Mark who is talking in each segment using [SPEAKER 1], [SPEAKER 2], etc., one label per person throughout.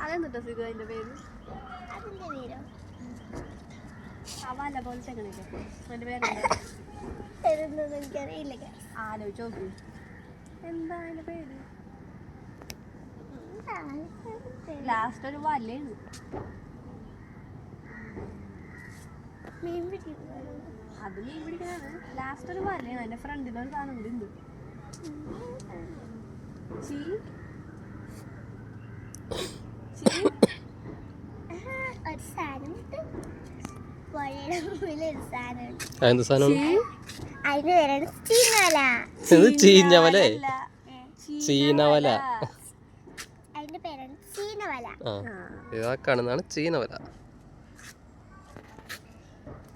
[SPEAKER 1] അതെന്നിട്ടാ സുഖം അതിന്റെ പേര് സവാല പോലത്തെ അതിന്റെ പേരെന്താ എനിക്കറിയില്ല. ആലോചിച്ച് നോക്ക് എന്താ അതിന്റെ പേര്. ലാസ്റ്റ് ഒരു വലയാണ്. അത് മീൻ പിടിക്കാനാണ്. ലാസ്റ്റ് ഒരു വലയാണ്. അതിന്റെ ഫ്രണ്ടിലൊരു സാധനം കൂടി ഉണ്ട്.
[SPEAKER 2] ചീനവല. ഇതാ കാണുന്നതാണ് ചീനവല.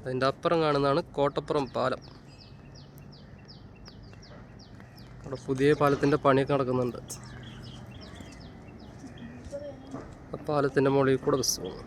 [SPEAKER 2] അതിന്റെ അപ്പുറം കാണുന്നതാണ് കോട്ടപ്പുറം പാലം. അവിടെ പുതിയ പാലത്തിന്റെ പണിയൊക്കെ നടക്കുന്നുണ്ട്. പാലത്തിന്റെ മുകളിൽ കൂടെ ബസ് പോകുന്നു.